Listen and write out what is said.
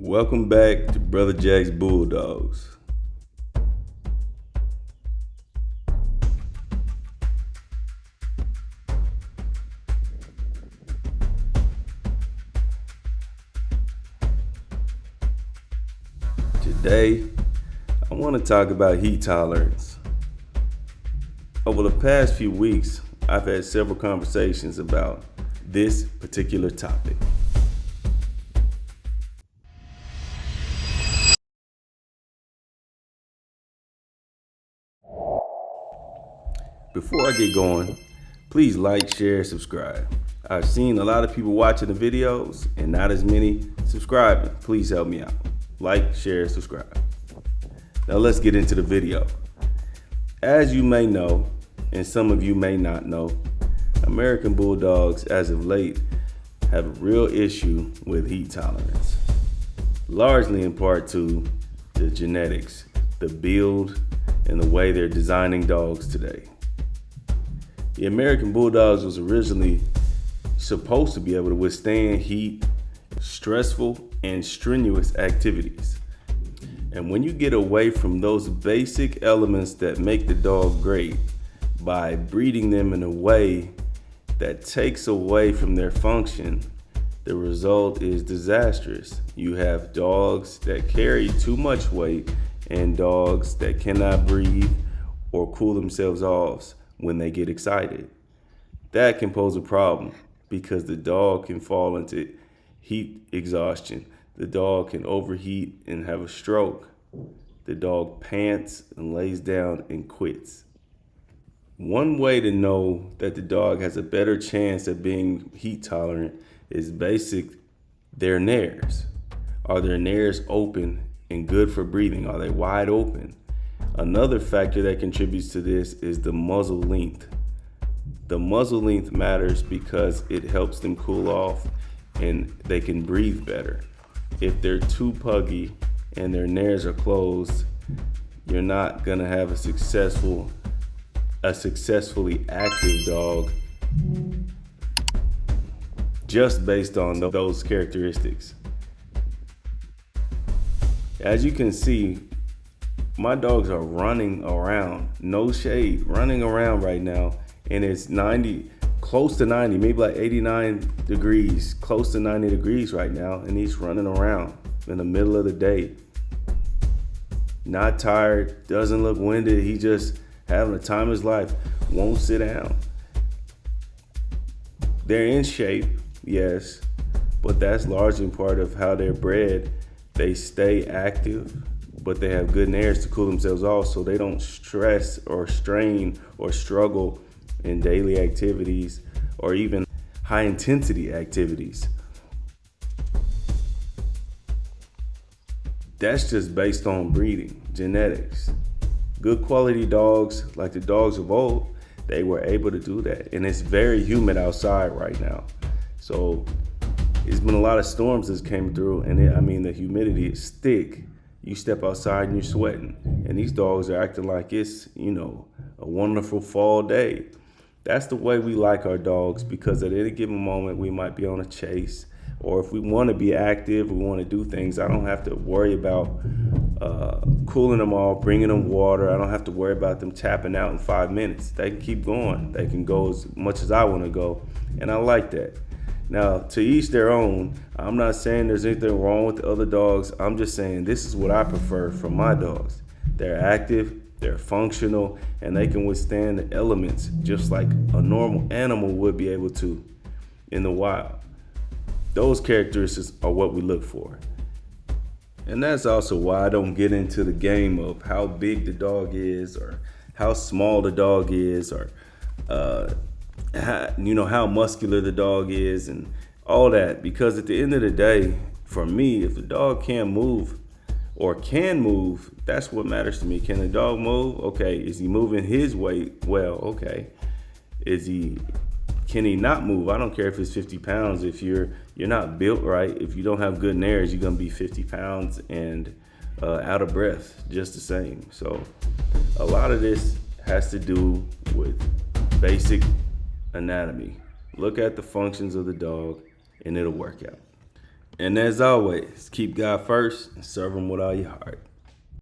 Welcome back to Brotherjacksbulldogs. Today, I want to talk about heat tolerance. Over the past few weeks, I've had several conversations about this particular topic. Before I get going, please like, share, subscribe. I've seen a lot of people watching the videos and not as many subscribing. Please help me out. Like, share, subscribe. Now let's get into the video. As you may know, and some of you may not know, American Bulldogs as of late have a real issue with heat tolerance. Largely in part to the genetics, the build, and the way they're designing dogs today. The American Bulldogs was originally supposed to be able to withstand heat, stressful, and strenuous activities. And when you get away from those basic elements that make the dog great by breeding them in a way that takes away from their function, the result is disastrous. You have dogs that carry too much weight and dogs that cannot breathe or cool themselves off when they get excited. That can pose a problem because the dog can fall into heat exhaustion. The dog can overheat and have a stroke. The dog pants and lays down and quits. One way to know that the dog has a better chance of being heat tolerant is their nares. Are their nares open and good for breathing? Are they wide open? Another factor that contributes to this is the muzzle length. The muzzle length matters because it helps them cool off and they can breathe better. If they're too puggy and their nares are closed, you're not gonna have a successfully active dog just based on those characteristics. As you can see, my dogs are running around, no shade, running around right now, and it's 90, close to 90, maybe like 89 degrees, close to 90 degrees right now, and he's running around in the middle of the day. Not tired, doesn't look winded, he just having the time of his life, won't sit down. They're in shape, yes, but that's largely part of how they're bred. They stay active, but they have good nares to cool themselves off so they don't stress or strain or struggle in daily activities or even high intensity activities. That's just based on breeding, genetics. Good quality dogs, like the dogs of old, they were able to do that. And it's very humid outside right now. So it's been a lot of storms that came through, and the humidity is thick. You step outside and you're sweating. And these dogs are acting like it's, a wonderful fall day. That's the way we like our dogs, because at any given moment we might be on a chase, or if we want to be active, we want to do things, I don't have to worry about cooling them off, bringing them water. I don't have to worry about them tapping out in 5 minutes. They can keep going. They can go as much as I want to go, and I like that. Now, to each their own. I'm not saying there's anything wrong with the other dogs. I'm just saying this is what I prefer from my dogs. They're active, they're functional, and they can withstand the elements just like a normal animal would be able to in the wild. Those characteristics are what we look for. And that's also why I don't get into the game of how big the dog is or how small the dog is or how muscular the dog is and all that, because at the end of the day, for me, if the dog can't move or can move, that's what matters to me. Can the dog move? Okay. Is he moving his weight? Well, okay. Can he not move? I don't care if it's 50 pounds. If you're not built right, if you don't have good nares, you're gonna be 50 pounds and out of breath just the same. So a lot of this has to do with basic anatomy. Look at the functions of the dog and it'll work out. And as always, keep God first and serve Him with all your heart.